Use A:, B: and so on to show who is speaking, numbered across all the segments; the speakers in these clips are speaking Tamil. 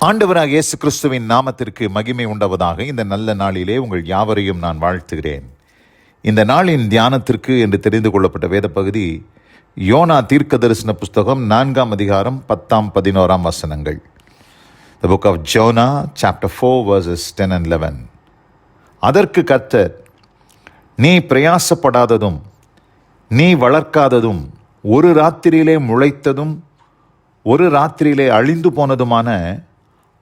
A: ஆண்டவராக இயேசு கிறிஸ்துவின் நாமத்திற்கு மகிமை உண்டாவதாக. இந்த நல்ல நாளிலே உங்கள் யாவரையும் நான் வாழ்த்துகிறேன். இந்த நாளின் தியானத்திற்கு என்று தெரிந்து கொள்ளப்பட்ட வேத பகுதி யோனா தீர்க்க தரிசன புஸ்தகம் 4ஆம் அதிகாரம் 10-11 வசனங்கள். The book of Jonah, chapter 4, verses 10 and 11. அதற்கு கர்த்தர், நீ பிரயாசப்படாததும் நீ வளர்க்காததும் ஒரு ராத்திரியிலே முளைத்ததும் ஒரு ராத்திரியிலே அழிந்து போனதுமான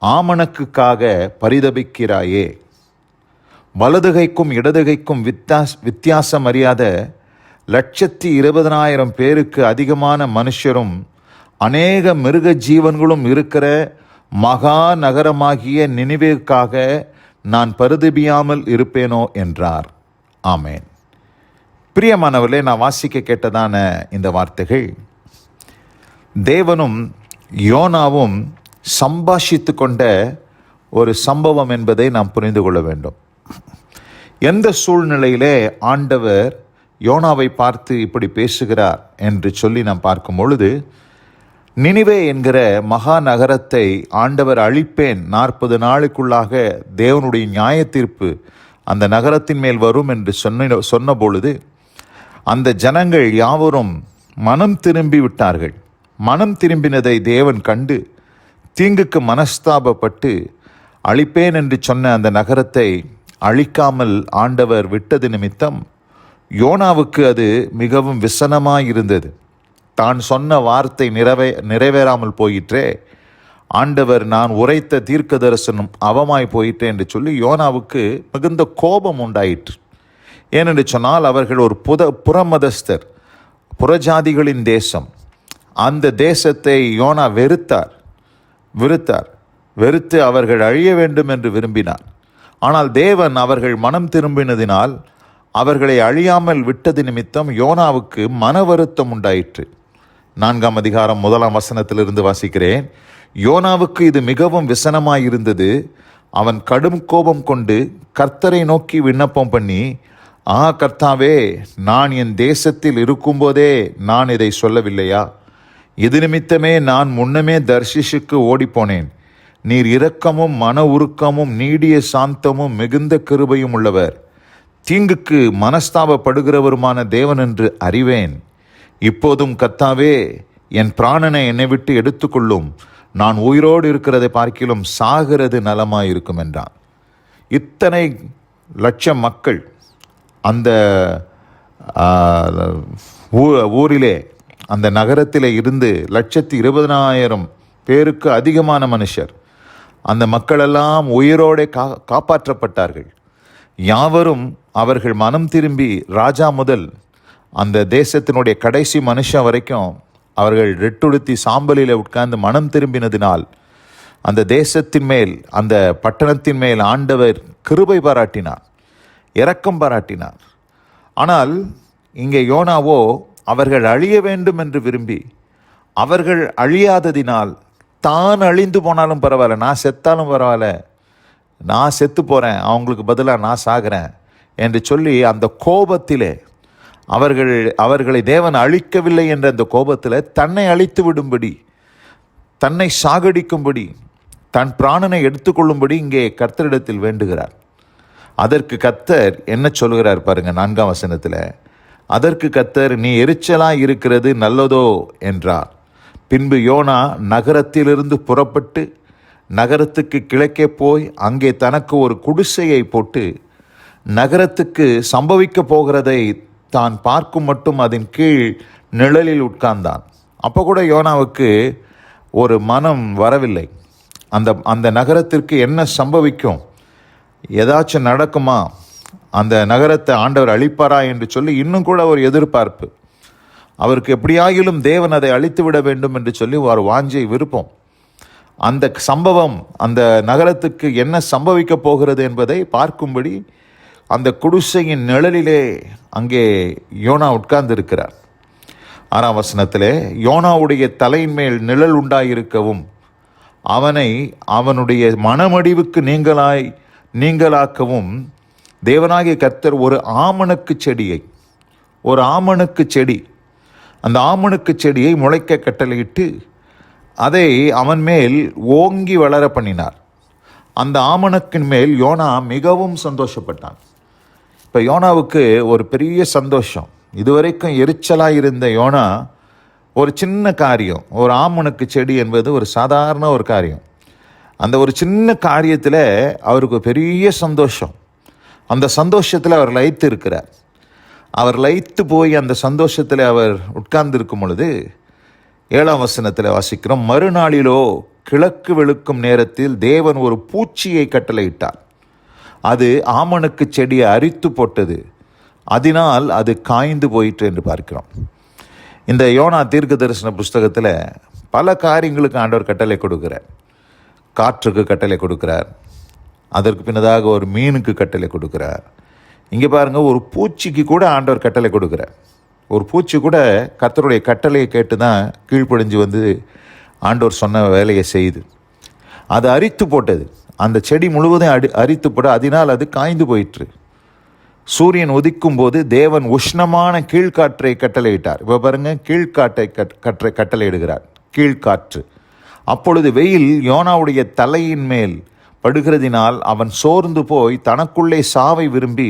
A: ஆமணக்குக்காக பரிதபிக்கிறாயே. வலதுகைக்கும் இடதுகைக்கும் வித்தியாசம் அறியாத 120,000 பேருக்கு அதிகமான மனுஷரும் அநேக மிருக ஜீவன்களும் இருக்கிற மகா நகரமாகிய நினிவேவுக்காக நான் பரிதபியாமல் இருப்பேனோ என்றார். ஆமேன். பிரியமானவர்களே, நான் வாசிக்க கேட்டதான இந்த வார்த்தைகள் தேவனும் யோனாவும் சம்பாஷித்து கொண்ட ஒரு சம்பவம் என்பதை நாம் புரிந்து கொள்ள வேண்டும். எந்த சூழ்நிலையிலே ஆண்டவர் யோனாவை பார்த்து இப்படி பேசுகிறார் என்று சொல்லி நாம் பார்க்கும் பொழுது, நினிவே என்கிற மகா நகரத்தை ஆண்டவர் அழிப்பேன், 40 நாளுக்குள்ளாக தேவனுடைய நியாய தீர்ப்பு அந்த நகரத்தின் மேல் வரும் என்று சொன்ன பொழுது அந்த ஜனங்கள் யாவரும் மனம் திரும்பி விட்டார்கள். மனம் திரும்பினதை தேவன் கண்டு தீங்குக்கு மனஸ்தாபப்பட்டு அழிப்பேன் என்று சொன்ன அந்த நகரத்தை அழிக்காமல் ஆண்டவர் விட்டது நிமித்தம் யோனாவுக்கு அது மிகவும் விசனமாயிருந்தது. தான் சொன்ன வார்த்தை நிறைவேறாமல் போயிற்றே, ஆண்டவர் நான் உரைத்த தீர்க்க தரிசனம் அவமாய் போயிற்றே என்று சொல்லி யோனாவுக்கு மிகுந்த கோபம் உண்டாயிற்று. ஏனென்று சொன்னால் அவர்கள் ஒரு புறமதஸ்தர், புறஜாதிகளின் தேசம். அந்த தேசத்தை யோனா வெறுத்து அவர்கள் அழிய வேண்டும் என்று விரும்பினார். ஆனால் தேவன் அவர்கள் மனம் திரும்பினதினால் அவர்களை அழியாமல் விட்டது நிமித்தம் யோனாவுக்கு மன வருத்தம் உண்டாயிற்று. 4ஆம் அதிகாரம் 1ஆம் வசனத்திலிருந்து வாசிக்கிறேன். யோனாவுக்கு இது மிகவும் விசனமாயிருந்தது. அவன் கடும் கோபம் கொண்டு கர்த்தரை நோக்கி விண்ணப்பம் பண்ணி, கர்த்தாவே, நான் என் தேசத்தில் இருக்கும்போதே நான் இதை சொல்லவில்லையா? இது நிமித்தமே நான் முன்னமே தர்ஷிஷுக்கு ஓடிப்போனேன். நீர் இரக்கமும் மன உருக்கமும் நீடிய சாந்தமும் மிகுந்த கிருபையும் உள்ளவர், தீங்குக்கு மனஸ்தாபப்படுகிறவருமான தேவன் என்று அறிவேன். இப்போதும் கர்த்தாவே, என் பிராணனை என்னை விட்டு எடுத்துக்கொள்ளும். நான் உயிரோடு இருக்கிறதை பார்க்கிலும் சாகிறது நலமாயிருக்கும் என்றான். இத்தனை லட்சம் மக்கள் அந்த ஊரிலே, அந்த நகரத்தில் இருந்து 120,000 பேருக்கு அதிகமான மனுஷர், அந்த மக்களெல்லாம் உயிரோடு காப்பாற்றப்பட்டார்கள். யாவரும் அவர்கள் மனம் திரும்பி ராஜா முதல் அந்த தேசத்தினுடைய கடைசி மனுஷன் வரைக்கும் அவர்கள் ரெட்டுடுத்தி சாம்பலில் உட்கார்ந்து மனம் திரும்பினதினால் அந்த தேசத்தின் மேல், அந்த பட்டணத்தின் மேல் ஆண்டவர் கிருபை பாராட்டினார், இரக்கம் பாராட்டினார். ஆனால் இங்கே யோனாவோ அவர்கள் அழிய வேண்டும் என்று விரும்பி, அவர்கள் அழியாததினால் தான் அழிந்து போனாலும் பரவாயில்ல, நான் செத்தாலும் பரவாயில்ல, நான் செத்து போகிறேன், அவங்களுக்கு பதிலாக நான் சாகிறேன் என்று சொல்லி அந்த கோபத்திலே அவர்களை தேவன் அழிக்கவில்லை என்ற அந்த கோபத்தில் தன்னை அழித்து விடும்படி, தன்னை சாகடிக்கும்படி, தன் பிராணனை எடுத்துக்கொள்ளும்படி இங்கே கர்த்தரிடத்தில் வேண்டுகிறார். அதற்கு கர்த்தர் என்ன சொல்கிறார் பாருங்க, 4ஆம் வசனத்தில். அதற்கு கர்த்தர், நீ எரிச்சலாய் இருக்கிறது நல்லதோ என்றார். பின்பு யோனா நகரத்திலிருந்து புறப்பட்டு நகரத்துக்கு கிழக்கே போய் அங்கே தனக்கு ஒரு குடிசையை போட்டு நகரத்துக்கு சம்பவிக்க போகிறதை தான் பார்க்கும் மட்டும் அதன் கீழ் நிழலில் உட்கார்ந்தான். அப்போ கூட யோனாவுக்கு ஒரு மனம் வரவில்லை. அந்த நகரத்திற்கு என்ன சம்பவிக்கும், ஏதாச்சும் நடக்குமா, அந்த நகரத்தை ஆண்டவர் அழிப்பாரா என்று சொல்லி இன்னும் கூட ஒரு எதிர்பார்ப்பு. அவருக்கு எப்படியாகிலும் தேவன் அதை அழித்து விட வேண்டும் என்று சொல்லி ஒரு வாஞ்சை, விருப்பம். அந்த சம்பவம், அந்த நகரத்துக்கு என்ன சம்பவிக்க போகிறது என்பதை பார்க்கும்படி அந்த குடிசையின் நிழலிலே அங்கே யோனா உட்கார்ந்து இருக்கிறார். 6ஆம் வசனத்திலே, யோனாவுடைய தலையின் மேல் நிழல் உண்டாயிருக்கவும் அவனை அவனுடைய மனமடிவுக்கு நீங்களாக்கவும் தேவனாகிய கர்த்தர் ஒரு ஆமணக்கு செடி, அந்த ஆமணக்கு செடியை முளைக்க கட்டளையிட்டு அதை அவன் மேல் ஓங்கி வளர பண்ணினார். அந்த ஆமணக்கின் மேல் யோனா மிகவும் சந்தோஷப்பட்டான். இப்போ யோனாவுக்கு ஒரு பெரிய சந்தோஷம். இதுவரைக்கும் எரிச்சலாக இருந்த யோனா ஒரு சின்ன காரியம், ஒரு ஆமணக்கு செடி என்பது ஒரு சாதாரண ஒரு காரியம். அந்த ஒரு சின்ன காரியத்தில் அவருக்கு பெரிய சந்தோஷம். அந்த சந்தோஷத்தில் அவர் லயித்து இருக்கிறார். அவர் லயித்து போய் அந்த சந்தோஷத்தில் அவர் உட்கார்ந்து இருக்கும் பொழுது 7ஆம் வசனத்தில் வாசிக்கிறோம், மறுநாளிலோ கிழக்கு வெளுக்கும் நேரத்தில் தேவன் ஒரு பூச்சியை கட்டளையிட்டார். அது ஆமணக்கு செடியை அரித்து போட்டது, அதனால் அது காய்ந்து போயிற்று என்று பார்க்கிறோம். இந்த யோனா தீர்க்க தரிசன புஸ்தகத்தில் பல காரியங்களுக்கு ஆண்டவர் கட்டளை கொடுக்கிறார். காற்றுக்கு கட்டளை கொடுக்கிறார், அதற்கு பின்னதாக ஒரு மீனுக்கு கட்டளை கொடுக்கிறார். இங்கே பாருங்கள், ஒரு பூச்சிக்கு கூட ஆண்டவர் கட்டளை கொடுக்கிறார். ஒரு பூச்சி கூட கர்த்தருடைய கட்டளையை கேட்டு தான் கீழ்ப்படிஞ்சு வந்து ஆண்டவர் சொன்ன வேலையை செய்து அது அரித்து போட்டது. அந்த செடி முழுவதும் அரித்து போட, அதனால் அது காய்ந்து போயிற்று. சூரியன் உதிக்கும் போது தேவன் உஷ்ணமான கீழ்காற்றை கட்டளையிட்டார். இப்போ பாருங்க, கீழ்காற்றை கட்டளையிடுகிறார், கீழ்காற்று. அப்பொழுது வெயில் யோனாவுடைய தலையின் மேல் படுகிறதினால் அவன் சோர்ந்து போய் தனக்குள்ளே சாவை விரும்பி,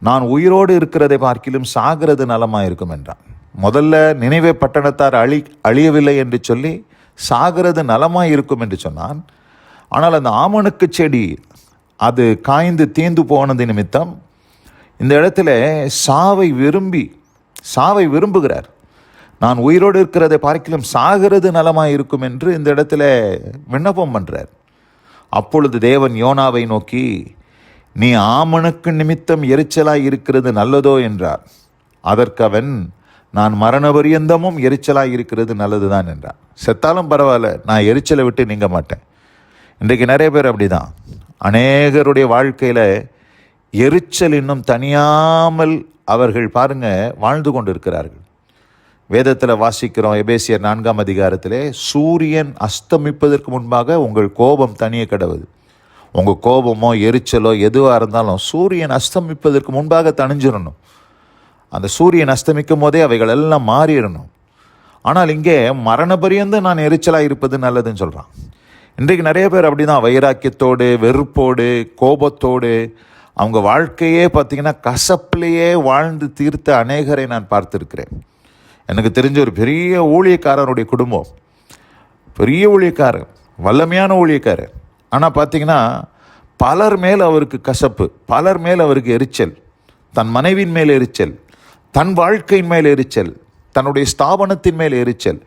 A: நான் உயிரோடு இருக்கிறதை பார்க்கிலும் சாகிறது நலமாக இருக்கும் என்றான். முதல்ல நினைவே பட்டணத்தார் அழியவில்லை என்று சொல்லி சாகிறது நலமாக இருக்கும் என்று சொன்னான். ஆனால் அந்த ஆமணக்கு செடி அது காய்ந்து தீந்து போனது நிமித்தம் இந்த இடத்துல சாவை விரும்புகிறார். நான் உயிரோடு இருக்கிறதை பார்க்கிலும் சாகிறது நலமாக இருக்கும் என்று இந்த இடத்துல விண்ணப்பம் பண்ணுறார். அப்பொழுது தேவன் யோனாவை நோக்கி, நீ ஆமணக்கு நிமித்தம் எரிச்சலாய் இருக்கிறது நல்லதோ என்றார். அதற்கு அவன், நான் மரண பரியந்தமும் எரிச்சலாய் இருக்கிறது நல்லதுதான் என்றான். செத்தாலும் பரவாயில்ல, நான் எரிச்சலை விட்டு நீங்க மாட்டேன். இன்றைக்கு நிறைய பேர் அப்படிதான். அநேகருடைய வாழ்க்கையில் எரிச்சல் இன்னும் தனியாமல் அவர்கள் பாருங்க வாழ்ந்து கொண்டு இருக்கிறார்கள். வேதத்தில் வாசிக்கிறோம், எபேசியர் 4ஆம் அதிகாரத்திலே, சூரியன் அஸ்தமிப்பதற்கு முன்பாக உங்கள் கோபம் தனியே கடவுது. உங்கள் கோபமோ எரிச்சலோ எதுவாக இருந்தாலும் சூரியன் அஸ்தமிப்பதற்கு முன்பாக தணிஞ்சிடணும். அந்த சூரியன் அஸ்தமிக்கும் போதே அவைகள் எல்லாம் மாறிடணும். ஆனால் இங்கே மரண பரியந்தம் நான் எரிச்சலாக இருப்பது நல்லதுன்னு சொல்கிறான். இன்றைக்கு நிறைய பேர் அப்படி தான் வைராக்கியத்தோடு, வெறுப்போடு, கோபத்தோடு அவங்க வாழ்க்கையே பார்த்திங்கன்னா கசப்பிலேயே வாழ்ந்து தீர்த்த அநேகரை நான் பார்த்துருக்கிறேன். எனக்கு தெரிஞ்ச ஒரு பெரிய ஊழியக்காரனுடைய குடும்பம், பெரிய ஊழியக்காரர், வல்லமையான ஊழியக்காரர். ஆனால் பார்த்திங்கன்னா பலர் மேல் அவருக்கு கசப்பு, பலர் மேல் அவருக்கு எரிச்சல், தன் மனைவியின் மேல் எரிச்சல், தன் வாழ்க்கையின் மேல் எரிச்சல், தன்னுடைய ஸ்தாபனத்தின் மேல் எரிச்சல்.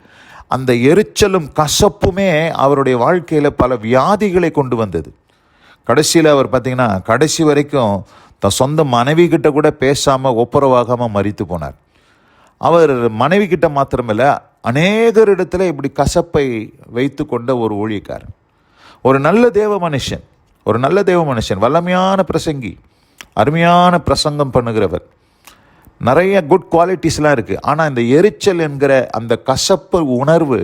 A: அந்த எரிச்சலும் கசப்புமே அவருடைய வாழ்க்கையில் பல வியாதிகளை கொண்டு வந்தது. கடைசியில் அவர் பார்த்திங்கன்னா கடைசி வரைக்கும் தன் சொந்த மனைவி கிட்ட கூட பேசாமல் ஒப்புரவாகாமல் மரித்து போனார். அவர் மனைவி கிட்ட மாத்திரமில்ல, அநேகரிடத்தில் இப்படி கசப்பை வைத்து கொண்ட ஒரு ஊழியக்காரர். ஒரு நல்ல தேவ மனுஷன், வல்லமையான பிரசங்கி, அருமையான பிரசங்கம் பண்ணுகிறவர், நிறைய குட் குவாலிட்டிஸ்லாம் இருக்குது. ஆனால் இந்த எரிச்சல் என்கிற அந்த கசப்பு உணர்வு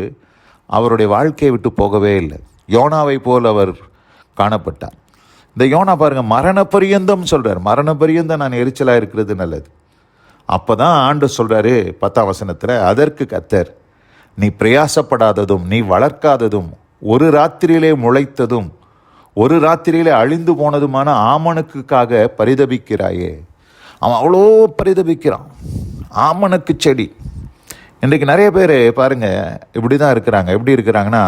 A: அவருடைய வாழ்க்கையை விட்டு போகவே இல்லை. யோனாவை போல் அவர் காணப்பட்டார். இந்த யோனா பாருங்கள், மரண பரியந்தம் சொல்கிறார், மரண பரியந்தம் நான் எரிச்சலாக இருக்கிறது நல்லது. அப்போ தான் ஆண்டு சொல்கிறாரு 10ஆம் வசனத்தில், அதற்கு கர்த்தர், நீ பிரயாசப்படாததும் நீ வளர்க்காததும் ஒரு ராத்திரியிலே முளைத்ததும் ஒரு ராத்திரியிலே அழிந்து போனதுமான ஆமணக்குக்காக பரிதபிக்கிறாயே. அவன் அவ்வளோ பரிதபிக்கிறான். ஆமணக்கு செடி. இன்றைக்கு நிறைய பேர் பாருங்கள் இப்படி தான் இருக்கிறாங்க. எப்படி இருக்கிறாங்கன்னா,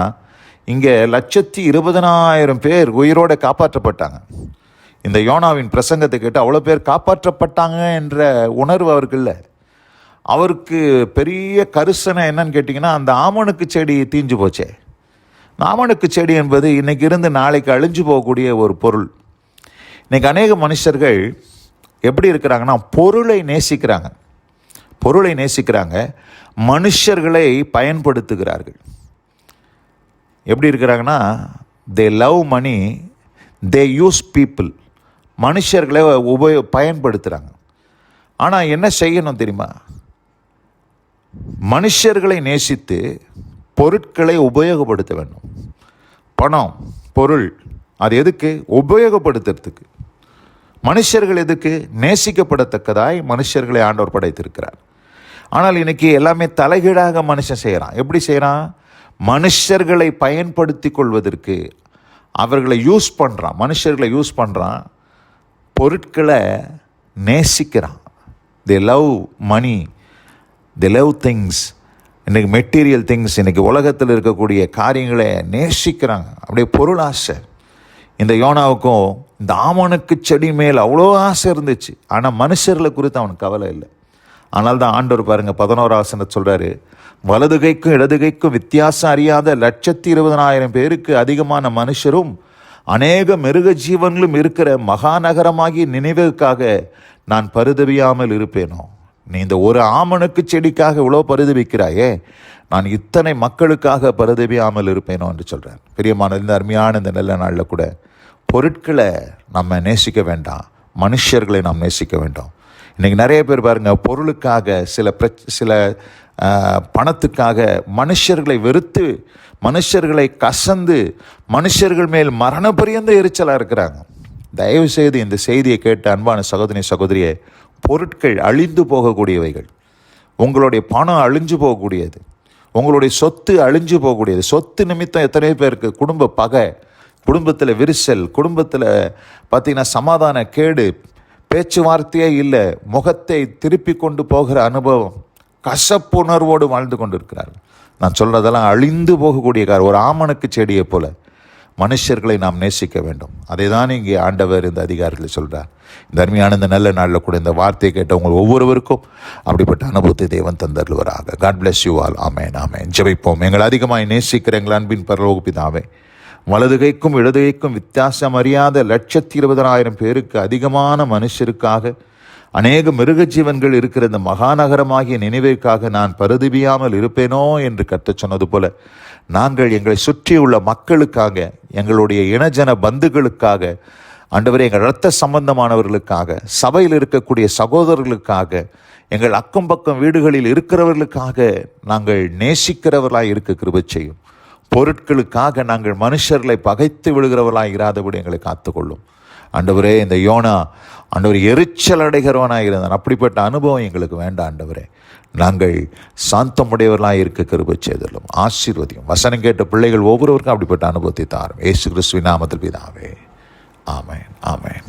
A: இங்கே 120,000 பேர் உயிரோடு காப்பாற்றப்பட்டாங்க. இந்த யோனாவின் பிரசங்கத்தை கேட்டு அவ்வளோ பேர் காப்பாற்றப்பட்டாங்க என்ற உணர்வு அவருக்கு இல்லை. அவருக்கு பெரிய கரிசனை என்னன்னு கேட்டிங்கன்னா, அந்த ஆமணக்கு செடி தீஞ்சு போச்சே. ஆமணக்கு செடி என்பது இன்றைக்கி இருந்து நாளைக்கு அழிஞ்சு போகக்கூடிய ஒரு பொருள். இன்றைக்கி அநேக மனுஷர்கள் எப்படி இருக்கிறாங்கன்னா, பொருளை நேசிக்கிறாங்க, மனுஷர்களை பயன்படுத்துகிறார்கள். எப்படி இருக்கிறாங்கன்னா, they love money, they use people. மனுஷர்களை பயன்படுத்துகிறாங்க. ஆனால் என்ன செய்யணும் தெரியுமா? மனுஷர்களை நேசித்து பொருட்களை உபயோகப்படுத்த வேண்டும். பணம், பொருள், அது எதுக்கு? உபயோகப்படுத்துறதுக்கு. மனுஷர்கள் எதுக்கு? நேசிக்கப்படத்தக்கதாய் மனுஷர்களை ஆண்டவர் படைத்திருக்கிறார். ஆனால் இன்னைக்கு எல்லாமே தலைகீழாக மனுஷன் செய்கிறான். எப்படி செய்கிறான்? மனுஷர்களை பயன்படுத்தி கொள்வதற்கு அவர்களை யூஸ் பண்ணுறான். மனுஷர்களை யூஸ் பண்ணுறான், பொருட்களை நேசிக்கிறான். They love money, they love things. இன்றைக்கி மெட்டீரியல் திங்ஸ், இன்றைக்கி உலகத்தில் இருக்கக்கூடிய காரியங்களை நேசிக்கிறாங்க. அப்படியே பொருள் ஆசை. இந்த யோனாவுக்கும் இந்த ஆமணக்கு செடி மேல் அவ்வளோ ஆசை இருந்துச்சு. ஆனால் மனுஷர்களை குறித்து அவனுக்கு கவலை இல்லை. ஆனால் தான் ஆண்டவர் பாருங்கள் 11ஆம் வசனத்தை சொல்கிறாரு, வலது கைக்கும் இடது கைக்கும் வித்தியாசம் அறியாத 120,000 பேருக்கு அதிகமான மனுஷரும் அநேக மிருக ஜீவன்களும் இருக்கிற மகாநகரமாகிய நினைவுக்காக நான் பரிதபியாமல் இருப்பேனோ. நீ இந்த ஒரு ஆமணக்கு செடிக்காக இவ்வளோ பரிதபிக்கிறாயே, நான் இத்தனை மக்களுக்காக பரிதபியாமல் இருப்பேனோ என்று சொல்கிறார். பிரியமான இந்த அருமையான இந்த நல்ல நாளில் கூட பொருட்களை நம்ம நேசிக்க வேண்டாம், மனுஷர்களை நாம் நேசிக்க வேண்டும். இன்றைக்கி நிறைய பேர் பாருங்கள், பொருளுக்காக சில பணத்துக்காக மனுஷர்களை வெறுத்து, மனுஷர்களை கசந்து, மனுஷர்கள் மேல் மரண பரியந்த எரிச்சலாக இருக்கிறாங்க. தயவு செய்து இந்த செய்தியை கேட்ட அன்பான சகோதரியே, பொருட்கள் அழிந்து போகக்கூடியவைகள். உங்களுடைய பணம் அழிஞ்சு போகக்கூடியது, உங்களுடைய சொத்து அழிஞ்சு போகக்கூடியது. சொத்து நிமித்தம் எத்தனை பேருக்கு குடும்ப பகை, குடும்பத்தில் விரிசல், குடும்பத்தில் பார்த்திங்கன்னா சமாதான கேடு, பேச்சுவார்த்தையே இல்லை, முகத்தை திருப்பி கொண்டு போகிற அனுபவம், கசப்புணர்வோடு வாழ்ந்து கொண்டு இருக்கிறார்கள். நான் சொல்கிறதெல்லாம் அழிந்து போகக்கூடிய ஒரு ஆமணக்கு செடியை போல மனுஷர்களை நாம் நேசிக்க வேண்டும். அதை தான் இங்கே ஆண்டவர் இந்த அதிகாரிகளை சொல்கிறார். இந்த அருமையான இந்த நல்ல நாளில் கூட இந்த வார்த்தையை கேட்டவங்க ஒவ்வொருவருக்கும் அப்படிப்பட்ட அனுபவத்தை தேவன் தந்தருள்வராக. God bless you all. ஆமேன் ஆமேன். ஜெபிப்போம். எங்கள் அதிகமாக நேசிக்கிற எங்கள் அன்பின் பரலோக பிதாவே, வலது கைக்கும் இடது கைக்கும் வித்தியாசம் அறியாத 120,000 பேருக்கு அதிகமான மனுஷருக்காக, அநேக மிருக ஜீவன்கள் இருக்கிற இந்த மகாநகரமாகிய நினைவுக்காக நான் பரிதபியாமல் இருப்பேனோ என்று கர்த்தர் சொன்னது போல, நாங்கள் எங்களை சுற்றியுள்ள மக்களுக்காக, எங்களுடைய இனஜன பந்துகளுக்காக, ஆண்டவரே எங்கள் இரத்த சம்பந்தமானவர்களுக்காக, சபையில் இருக்கக்கூடிய சகோதரர்களுக்காக, எங்கள் அக்கம் பக்கம் வீடுகளில் இருக்கிறவர்களுக்காக நாங்கள் நேசிக்கிறவர்களாய் இருக்க கிருபை செய்யும். பொருட்களுக்காக நாங்கள் மனுஷர்களை பகைத்து விடுகிறவர்களாய் இராதபடி எங்களை காத்துக்கொள்ளும். ஆண்டவரே, இந்த யோனா ஆண்டவர் எரிச்சல் அடைகிறவனாக இருந்தான். அப்படிப்பட்ட அனுபவம் எங்களுக்கு வேண்டாம் ஆண்டவரே. நாங்கள் சாந்தமுடையவர்களாக இருக்க கிருபை செய்தலும் ஆசீர்வதியும். வசனம் கேட்ட பிள்ளைகள் ஒவ்வொருவருக்கும் அப்படிப்பட்ட அனுபவத்தை தாரும். இயேசு கிறிஸ்துவின் நாமத்தில் பிதாவே. ஆமென் ஆமென்.